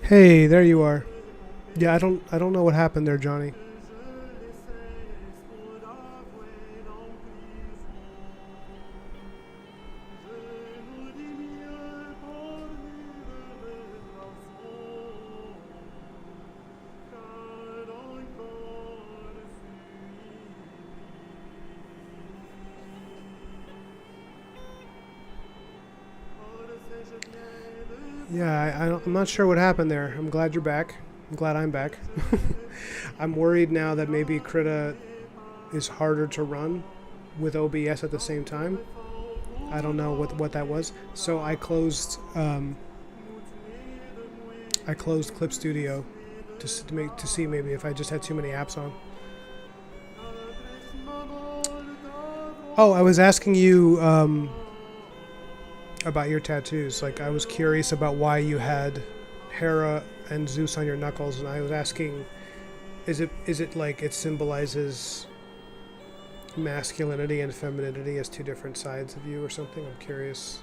Hey, there you are. Yeah, I don't know what happened there, Johnny. Yeah, I'm not sure what happened there. I'm glad you're back. I'm glad I'm back. I'm worried now that maybe Krita is harder to run with OBS at the same time. I don't know what that was. So I closed Clip Studio to see maybe if I just had too many apps on. Oh, I was asking you about your tattoos. Like, I was curious about why you had Hera and Zeus on your knuckles, and I was asking, is it like it symbolizes masculinity and femininity as two different sides of you or something? I'm curious.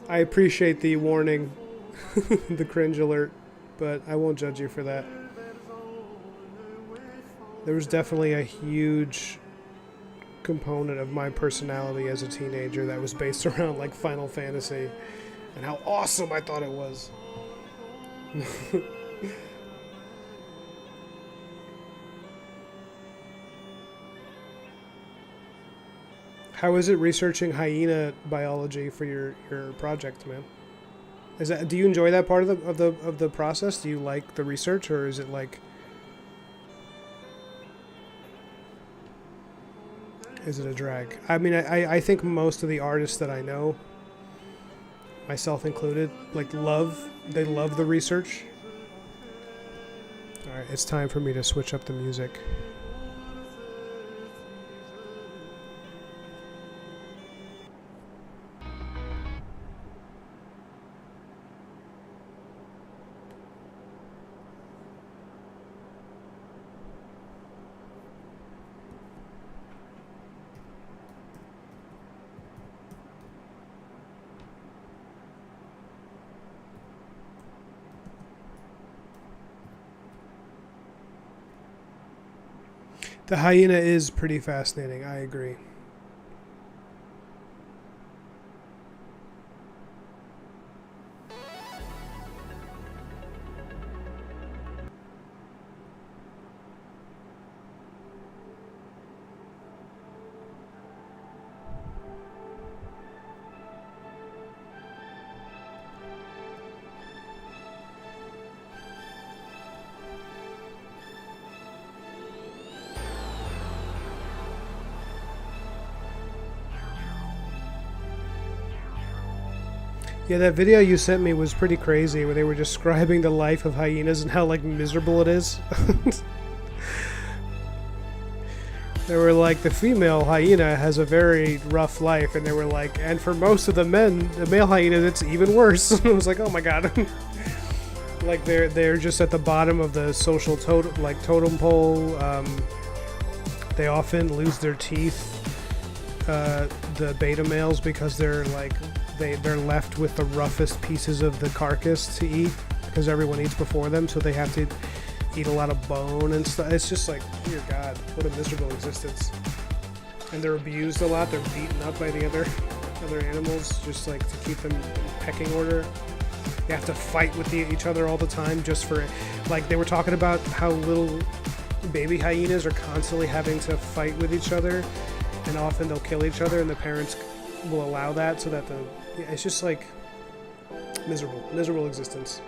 I appreciate the warning, the cringe alert, but I won't judge you for that. There was definitely a huge component of my personality as a teenager that was based around like Final Fantasy and how awesome I thought it was. How is it researching hyena biology for your project, man? Is that, do you enjoy that part of the process? Do you like the research, or is it like, is it a drag? I mean, I think most of the artists that I know, myself included, like they love the research. All right, it's time for me to switch up the music. The hyena is pretty fascinating. I agree. Yeah, that video you sent me was pretty crazy, where they were describing the life of hyenas and how like miserable it is. They were like, the female hyena has a very rough life, and they were like, and for most of the men, the male hyenas, it's even worse. I was like, oh my god. Like they're just at the bottom of the social totem pole. They often lose their teeth, the beta males, because they're like they're left with the roughest pieces of the carcass to eat, because everyone eats before them, so they have to eat a lot of bone and stuff. It's just like, dear God, what a miserable existence. And they're abused a lot. They're beaten up by the other animals, just like to keep them in pecking order. You have to fight with each other all the time, just for, like, they were talking about how little baby hyenas are constantly having to fight with each other, and often they'll kill each other, and the parents will allow that so that it's just like miserable existence.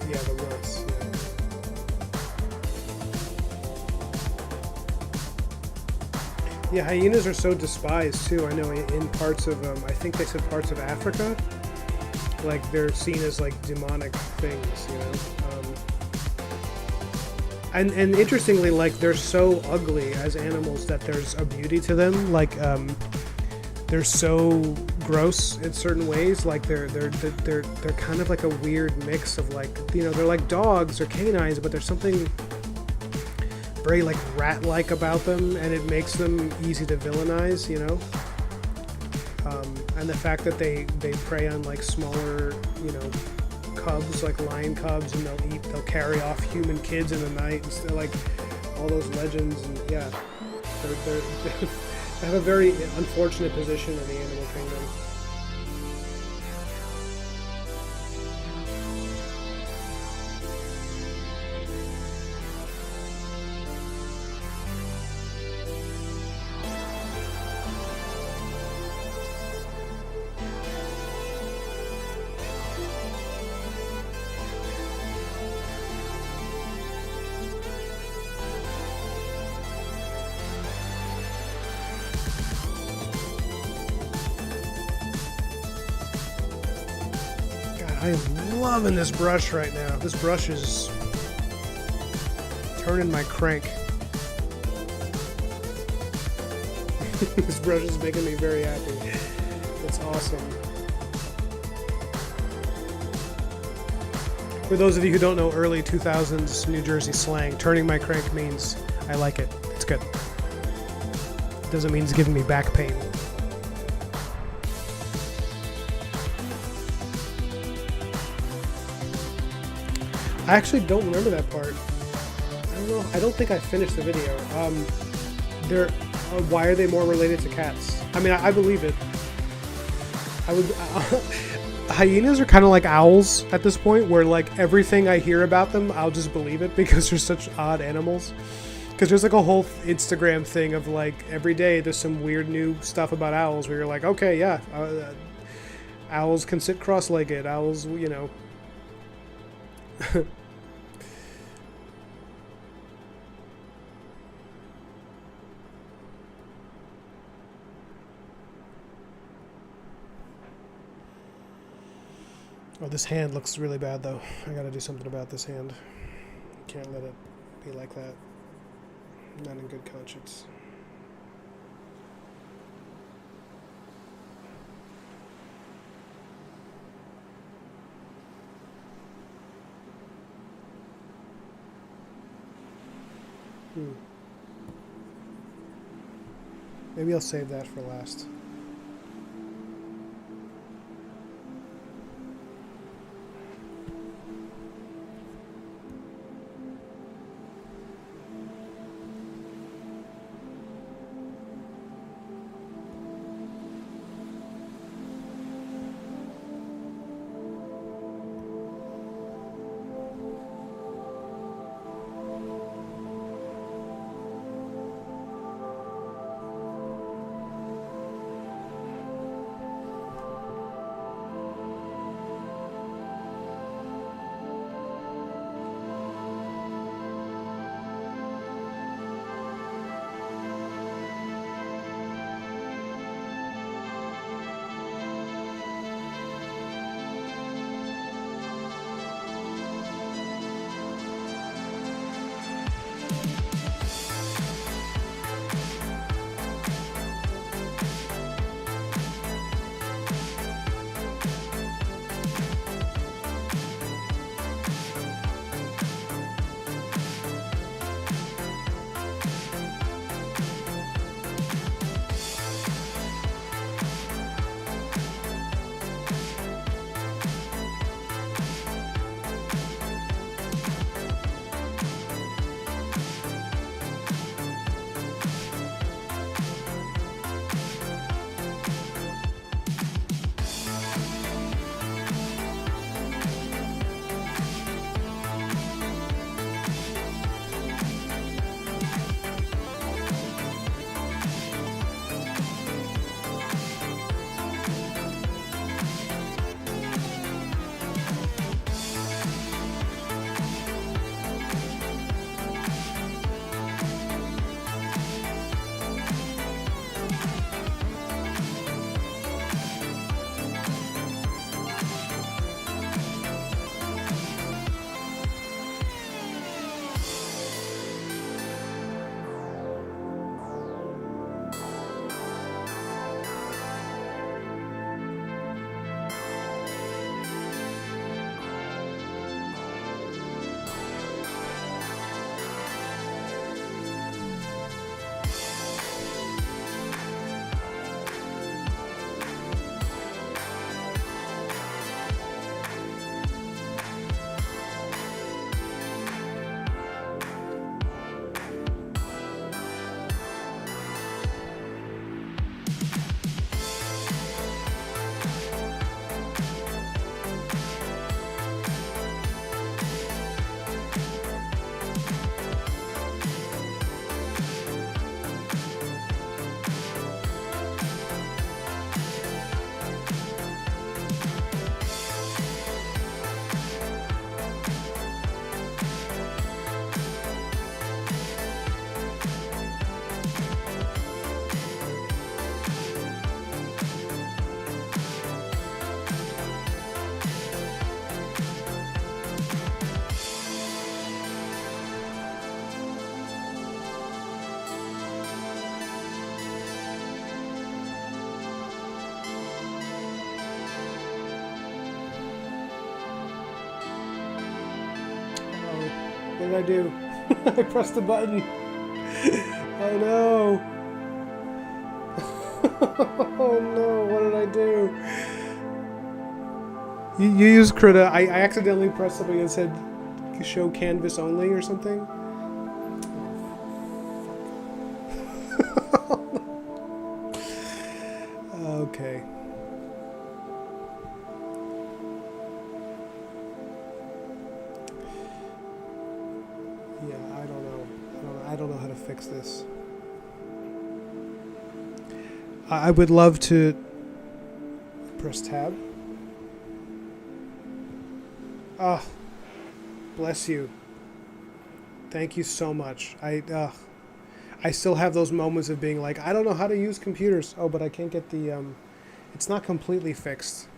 Yeah, the roots. Yeah, hyenas are so despised too. I know in parts of I think they said parts of Africa, like they're seen as like demonic things, you know. And interestingly, like they're so ugly as animals that there's a beauty to them. Like they're so gross in certain ways. Like they're kind of like a weird mix of, like, you know, they're like dogs or canines, but there's something very like rat-like about them, and it makes them easy to villainize, you know. And the fact that they prey on like smaller, you know, cubs, like lion cubs, and they'll carry off human kids in the night, and still, like, all those legends. And yeah, they're they have a very unfortunate position in the animal kingdom. I'm loving this brush right now. This brush is turning my crank. This brush is making me very happy. It's awesome. For those of you who don't know early 2000s New Jersey slang, turning my crank means I like it. It's good. It doesn't mean it's giving me back pain. I actually don't remember that part. I don't know. I don't think I finished the video. Why are they more related to cats? I mean, I believe it. I would. Hyenas are kind of like owls at this point, where like everything I hear about them, I'll just believe it because they're such odd animals. Because there's like a whole Instagram thing of like every day there's some weird new stuff about owls where you're like, okay, yeah, owls can sit cross-legged. Owls, you know. Oh, this hand looks really bad though. I gotta do something about this hand. Can't let it be like that. Not in good conscience. Hmm. Maybe I'll save that for last. What did I do? I pressed the button. Oh no. Oh no, what did I do? You used Krita. I accidentally pressed something that said show canvas only or something. Okay. Yeah, I don't know. I don't know how to fix this. I would love to press tab. Ah, bless you. Thank you so much. I still have those moments of being like, I don't know how to use computers. Oh, but I can't get the it's not completely fixed.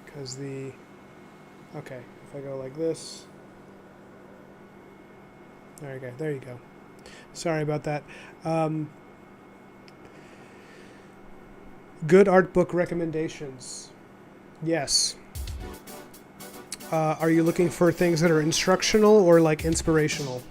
Because okay, if I go like this. There you go. There you go. Sorry about that. Good art book recommendations. Yes. Are you looking for things that are instructional or like inspirational?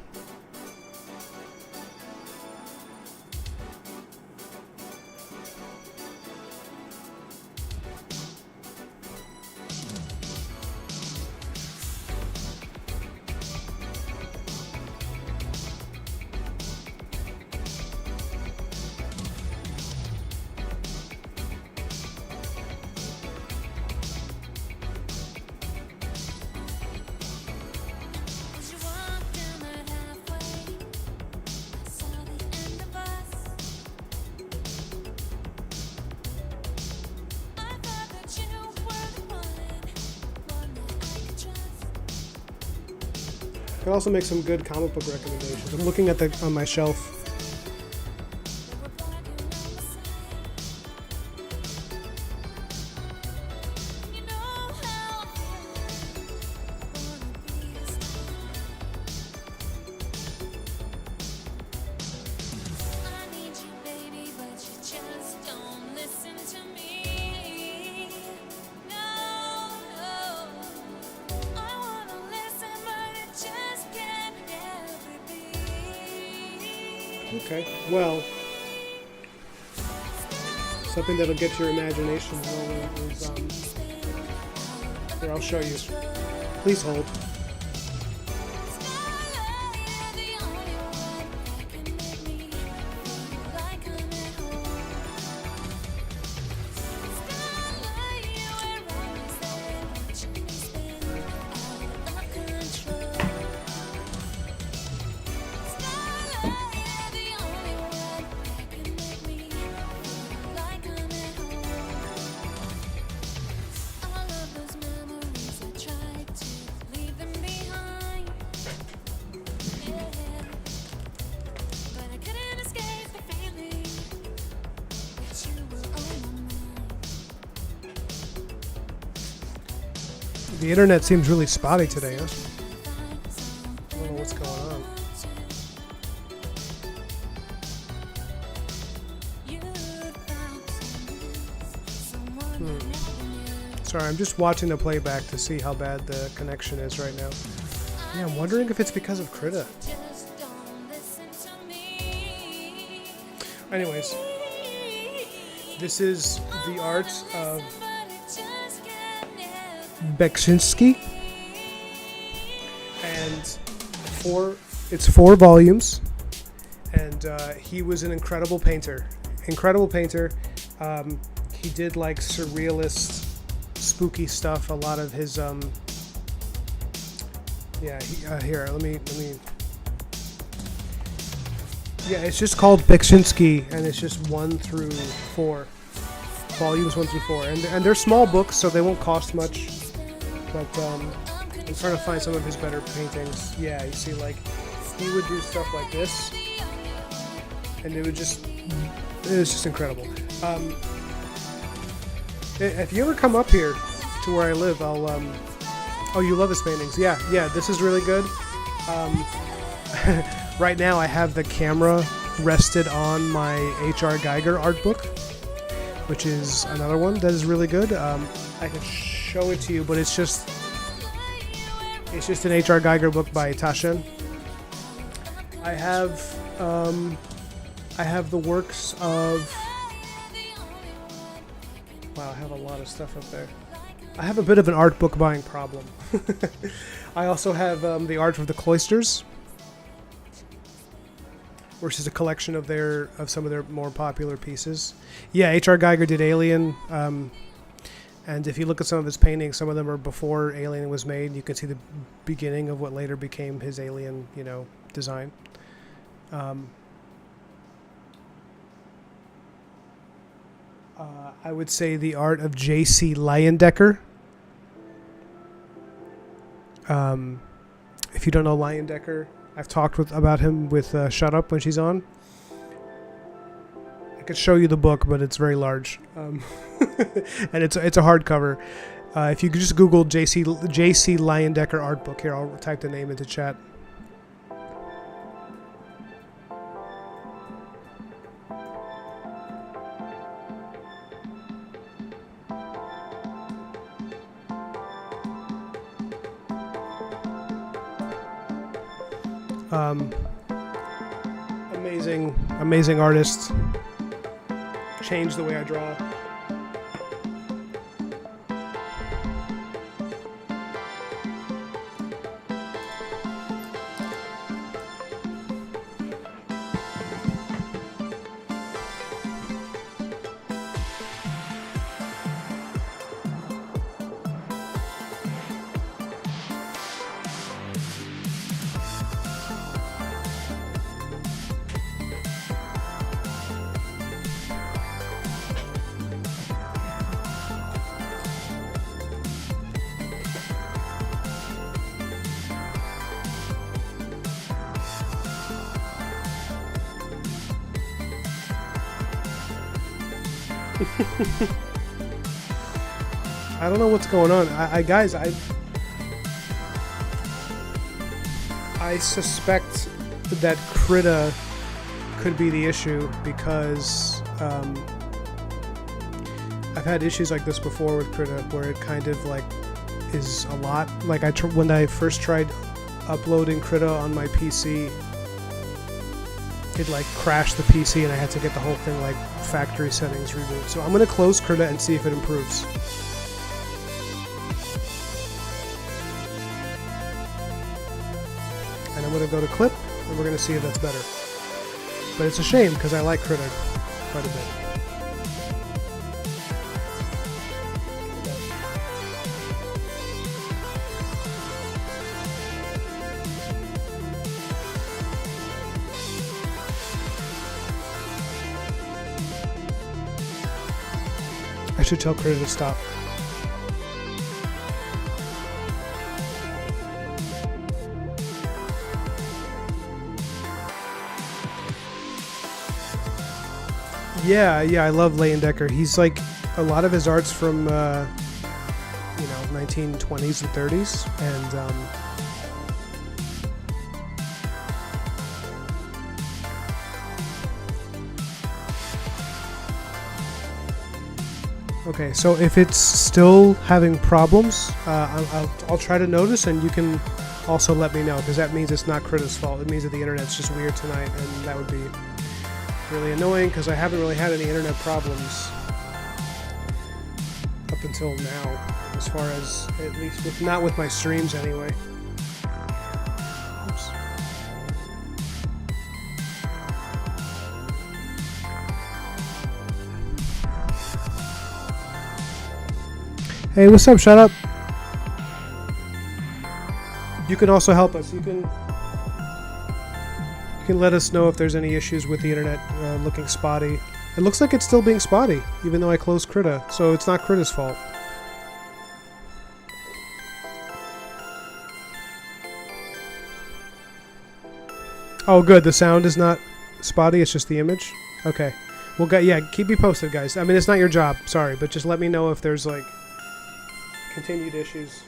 I can also make some good comic book recommendations. I'm looking at on my shelf. Okay, well, something that'll get your imagination rolling is, here, I'll show you. Please hold. The internet seems really spotty today, huh? I don't know what's going on. Sorry, I'm just watching the playback to see how bad the connection is right now. Yeah, I'm wondering if it's because of Krita. Anyways, this is the art of Beksinski, and it's 4 volumes, and he was an incredible painter. He did like surrealist, spooky stuff. A lot of his here, let me. Yeah, it's just called Beksinski, and it's just 1 through 4. Volumes 1 through 4, and they're small books, so they won't cost much. But I'm trying to find some of his better paintings. Yeah, you see, like, he would do stuff like this, and it was just incredible. If you ever come up here to where I live, I'll oh, you love his paintings? Yeah, this is really good. Right now, I have the camera rested on my H.R. Giger art book, which is another one that is really good. I can show it to you, but it's just an H.R. Giger book by Taschen. I have the works of. Wow, I have a lot of stuff up there. I have a bit of an art book buying problem. I also have the Art of the Cloisters, which is a collection of some of their more popular pieces. Yeah, H.R. Giger did Alien, and if you look at some of his paintings, some of them are before Alien was made. You can see the beginning of what later became his Alien, design. I would say the art of J.C. Leyendecker. If you don't know Leyendecker, I've talked about him with Shut Up when she's on. I could show you the book, but it's very large, and it's a hardcover. If you could just Google J.C. Leyendecker art book, here I'll type the name into chat. Um, amazing artist. Changed the way I draw. I don't know what's going on. Guys, I suspect that Krita could be the issue because I've had issues like this before with Krita where it kind of like is a lot. Like when I first tried uploading Krita on my PC, it like crashed the PC and I had to get the whole thing like factory settings reboot. So I'm gonna close Krita and see if it improves. And I'm gonna go to clip and we're gonna see if that's better. But it's a shame because I like Krita quite a bit. I should tell Krita to stop. Yeah, I love Leyendecker. He's like a lot of his art's from 1920s and 30s, and okay, so if it's still having problems, I'll try to notice, and you can also let me know, because that means it's not Krita's fault. It means that the internet's just weird tonight, and that would be really annoying, because I haven't really had any internet problems up until now, as far as, at least, not with my streams anyway. Oops. Hey, what's up? Shut up. You can also help us. You can let us know if there's any issues with the internet looking spotty. It looks like it's still being spotty, even though I closed Krita, so it's not Krita's fault. Oh, good. The sound is not spotty. It's just the image. Okay. Well, yeah. Keep me posted, guys. I mean, it's not your job. Sorry, but just let me know if there's like continued issues.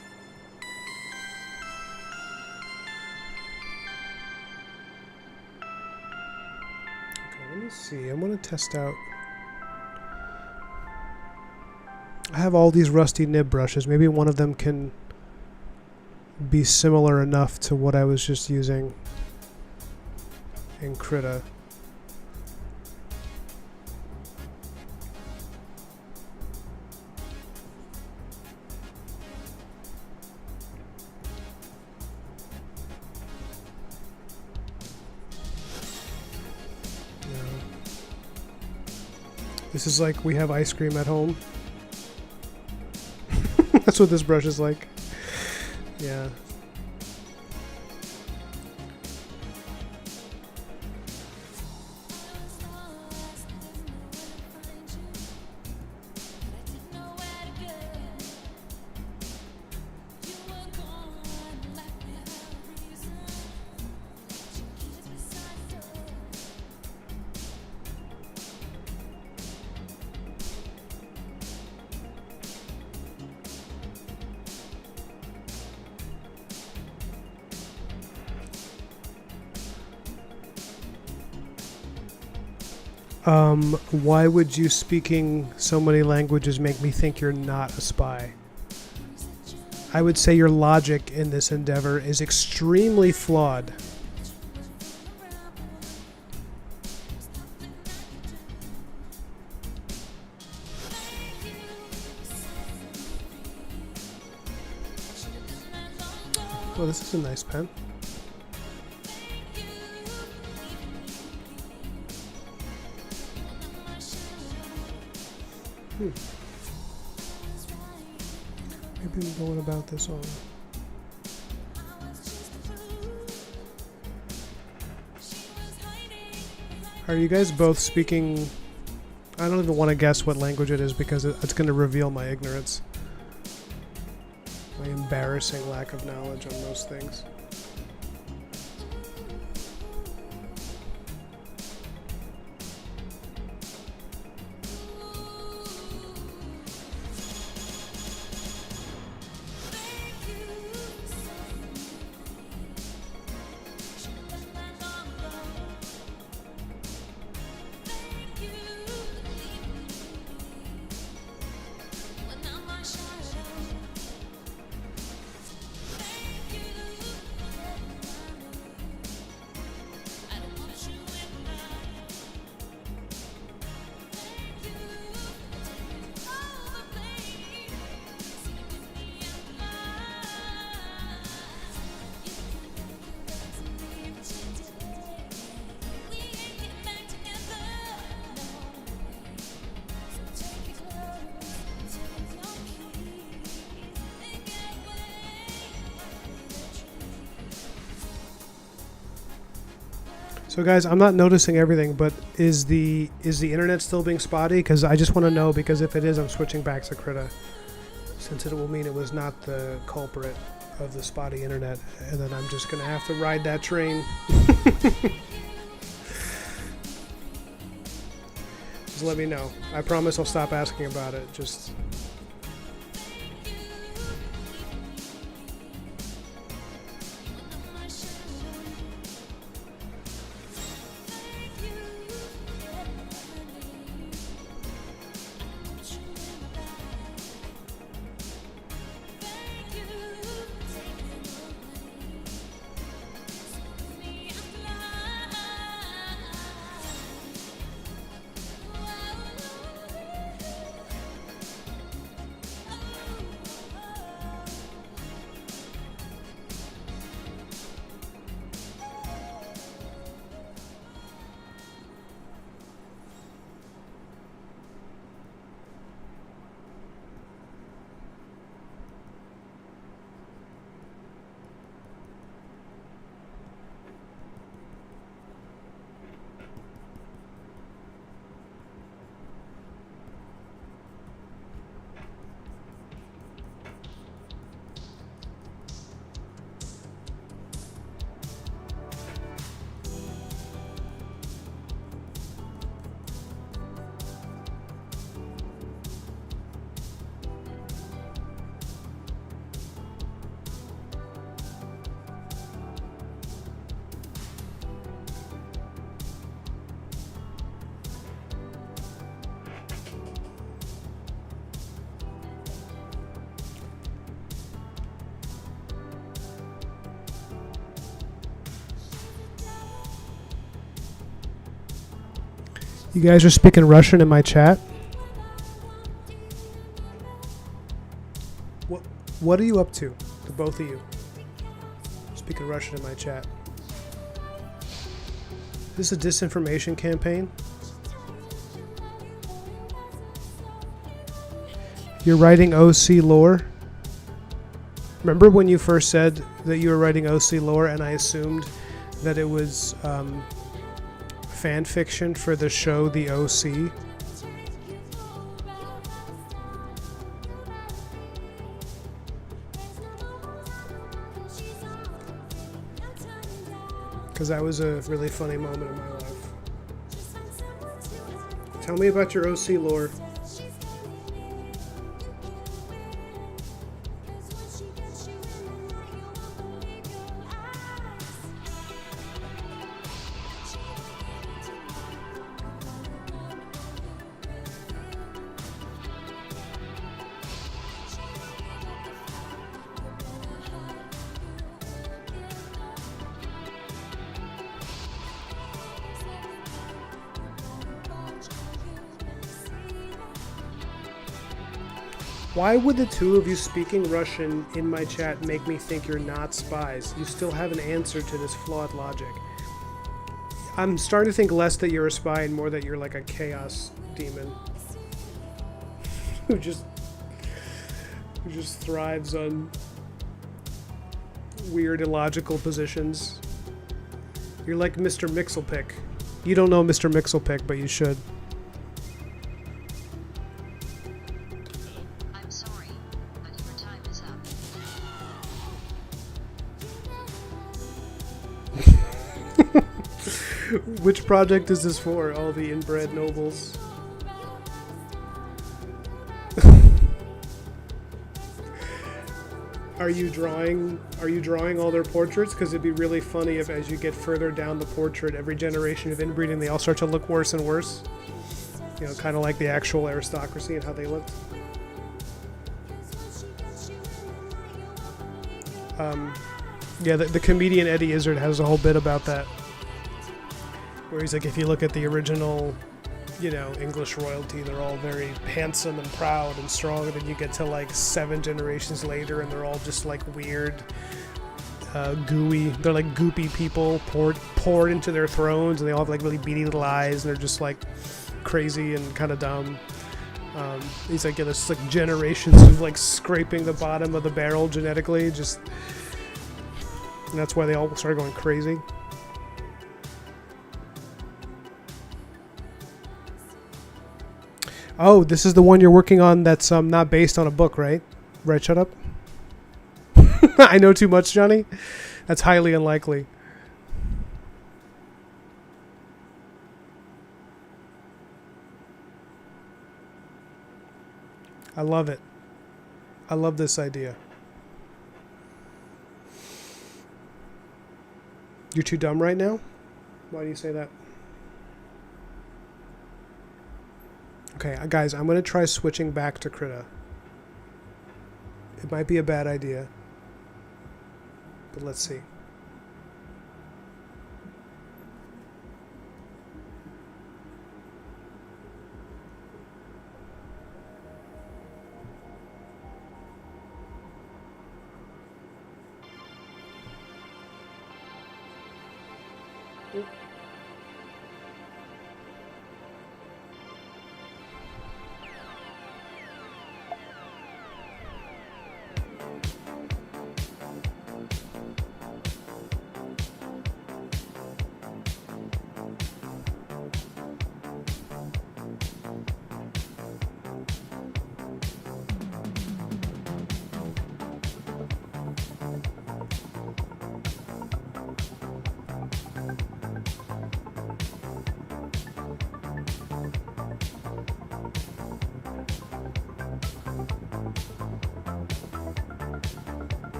Let me see. I'm going to test out. I have all these rusty nib brushes. Maybe one of them can be similar enough to what I was just using in Krita. This is like we have ice cream at home. That's what this brush is like. Yeah. Why would you speaking so many languages make me think you're not a spy? I would say your logic in this endeavor is extremely flawed. Oh, this is a nice pen. Maybe I'm going about this on. Are you guys both speaking? I don't even want to guess what language it is because it's going to reveal my ignorance. My embarrassing lack of knowledge on those things. So guys, I'm not noticing everything, but is the internet still being spotty? Because I just want to know, because if it is, I'm switching back to Krita, since it will mean it was not the culprit of the spotty internet, and then I'm just going to have to ride that train. Just let me know. I promise I'll stop asking about it. Just... You guys are speaking Russian in my chat? What are you up to, the both of you? Speaking Russian in my chat. Is this a disinformation campaign? You're writing OC lore? Remember when you first said that you were writing OC lore and I assumed that it was fan fiction for the show The OC? Because that was a really funny moment in my life. Tell me about your OC lore. Why would the two of you speaking Russian in my chat make me think you're not spies? You still have an answer to this flawed logic. I'm starting to think less that you're a spy and more that you're like a chaos demon who just thrives on weird illogical positions. You're like Mr. Mixelpick. You don't know Mr. Mixelpick, but you should. I'm sorry, but your time is up. Which project is this for? All the inbred nobles. Are you drawing all their portraits? Because it'd be really funny if as you get further down the portrait, every generation of inbreeding, they all start to look worse and worse. You know, kind of like the actual aristocracy and how they looked. Yeah, the comedian Eddie Izzard has a whole bit about that. Where he's like, if you look at the original, you know, English royalty, they're all very handsome and proud and strong, and then you get to like 7 generations later and they're all just like weird, gooey, they're like goopy people poured into their thrones, and they all have like really beady little eyes, and they're just like crazy and kind of dumb. He's like, yeah, there's like generations of like scraping the bottom of the barrel genetically, just, and that's why they all started going crazy. Oh, this is the one you're working on that's not based on a book, right? Right, shut up. I know too much, Johnny? That's highly unlikely. I love it. I love this idea. You're too dumb right now? Why do you say that? Okay, guys, I'm going to try switching back to Krita. It might be a bad idea, but let's see.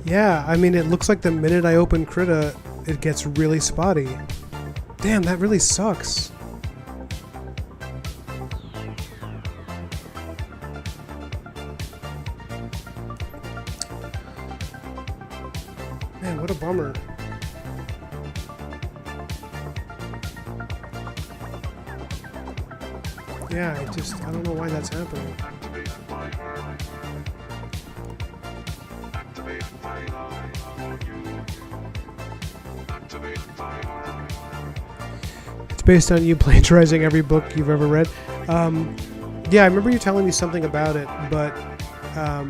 Yeah, I mean, it looks like the minute I open Krita, it gets really spotty. Damn, that really sucks. Man, what a bummer. Yeah, I don't know why that's happening. It's based on you plagiarizing every book you've ever read. Yeah, I remember you telling me something about it, but I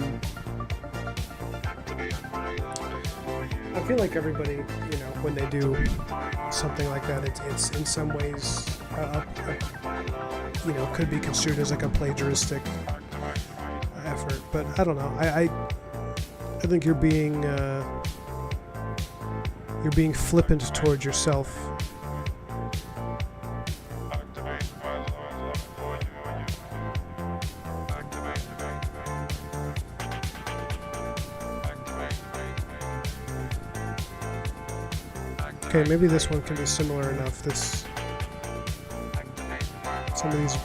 feel like everybody, you know, when they do something like that, it's in some ways, you know, could be construed as like a plagiaristic effort. But I don't know. I think you're being flippant towards yourself. Okay, maybe this one can be similar enough. Let's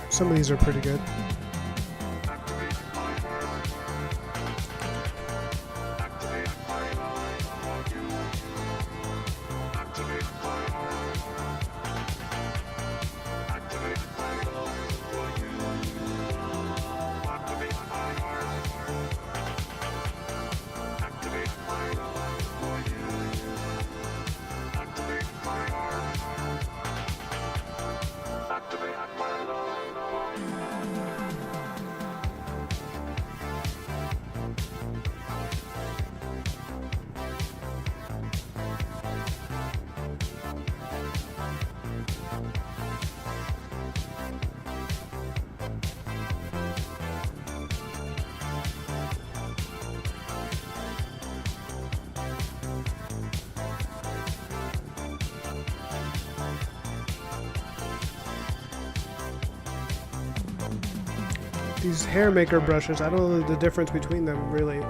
Some of these are pretty good. These hair maker brushes, I don't know the difference between them really.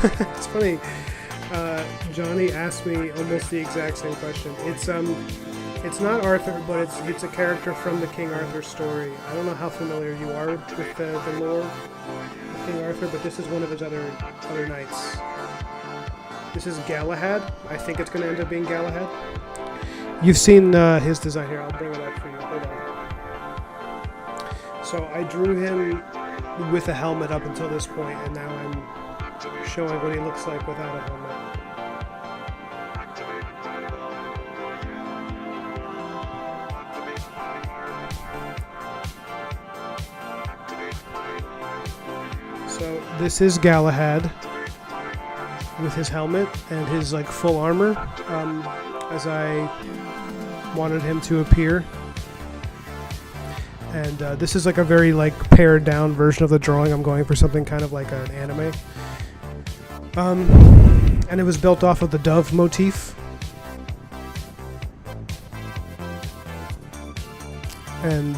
It's funny. Johnny asked me almost the exact same question. It's not Arthur, but it's a character from the King Arthur story. I don't know how familiar you are with the lore of King Arthur, but this is one of his other knights. This is Galahad. I think it's going to end up being Galahad. You've seen his design here. I'll bring it up for you. Hold on. So I drew him with a helmet up until this point, and now I'm showing what he looks like without a helmet. So this is Galahad with his helmet and his like full armor, as I wanted him to appear. And this is like a very like pared down version of the drawing. I'm going for something kind of like an anime. And it was built off of the dove motif. And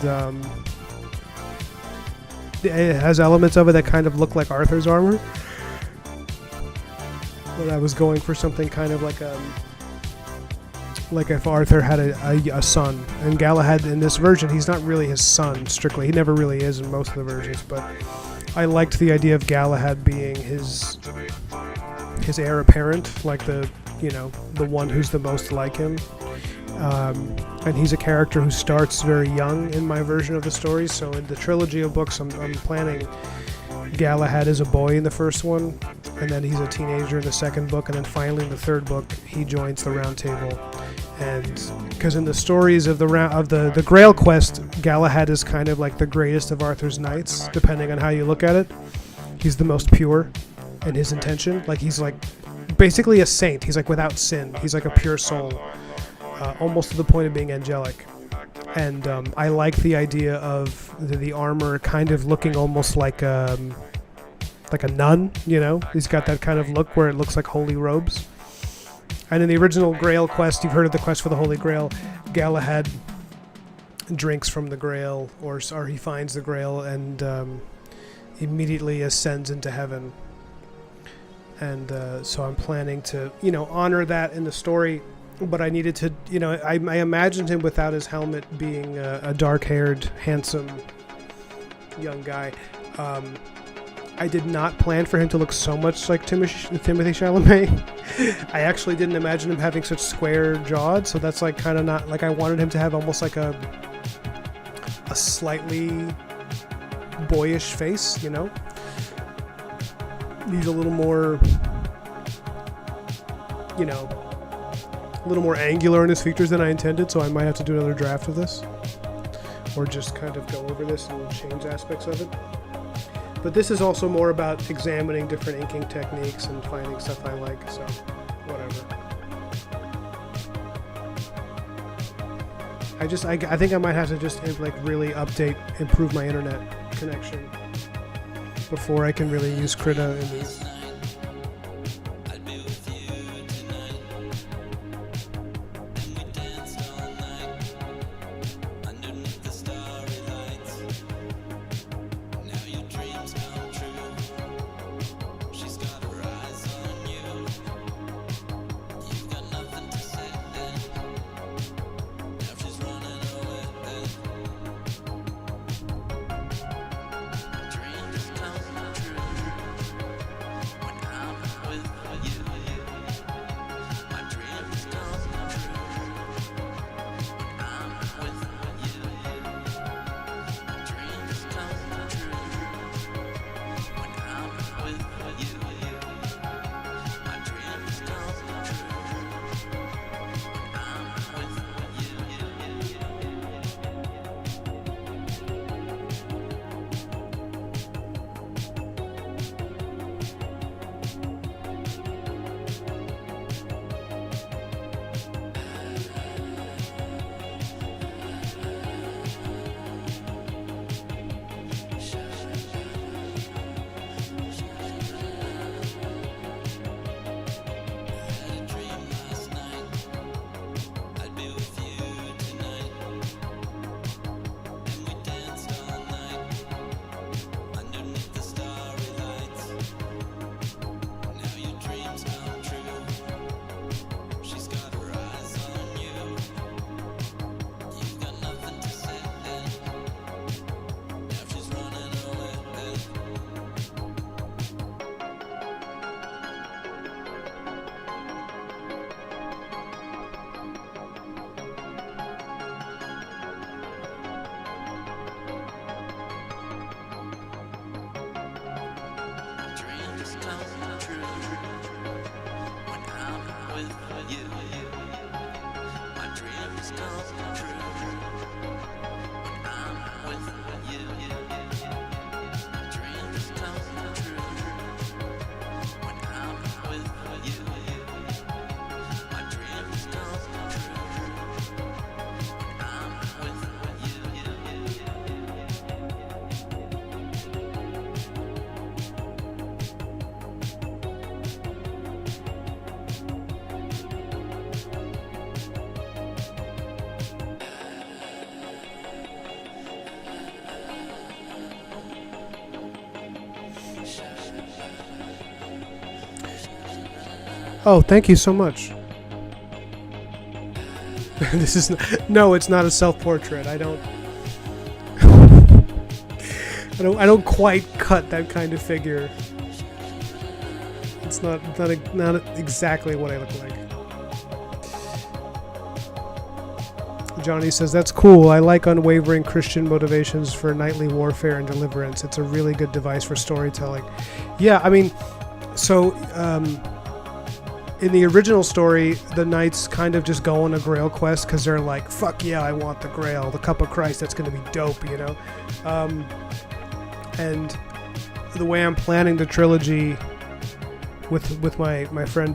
it has elements of it that kind of look like Arthur's armor. But I was going for something kind of like if Arthur had a son. And Galahad in this version, he's not really his son strictly. He never really is in most of the versions, but I liked the idea of Galahad being his heir apparent, like the one who's the most like him. And he's a character who starts very young in my version of the story. So in the trilogy of books, I'm planning Galahad as a boy in the first one, and then he's a teenager in the second book, and then finally in the third book he joins the Round Table. And because in the stories of the Grail quest, Galahad is kind of like the greatest of Arthur's knights, depending on how you look at it. He's the most pure in his intention. Like he's like basically a saint. He's like without sin. He's like a pure soul, almost to the point of being angelic. And I like the idea of the armor kind of looking almost like a nun. He's got that kind of look where it looks like holy robes. And in the original Grail quest, you've heard of the quest for the Holy Grail, Galahad drinks from the Grail, or he finds the Grail and immediately ascends into heaven. And so I'm planning to, honor that in the story. But I needed to, I imagined him without his helmet being a dark-haired, handsome young guy. I did not plan for him to look so much like Timothy Chalamet. I actually didn't imagine him having such square jawed, so that's like kind of not like I wanted him to have almost like a slightly boyish face, He's a little more, a little more angular in his features than I intended, so I might have to do another draft of this, or just kind of go over this and change aspects of it. But this is also more about examining different inking techniques and finding stuff I like, so whatever. I think I might have to just like really improve my internet connection before I can really use Krita in these. Oh, thank you so much. This is no, it's not a self-portrait. I don't quite cut that kind of figure. It's not exactly what I look like. Johnny says, that's cool. I like unwavering Christian motivations for knightly warfare and deliverance. It's a really good device for storytelling. Yeah, I mean, so in the original story, the knights kind of just go on a Grail quest because they're like, fuck yeah, I want the Grail, the Cup of Christ, that's going to be dope, you know? And the way I'm planning the trilogy with my friend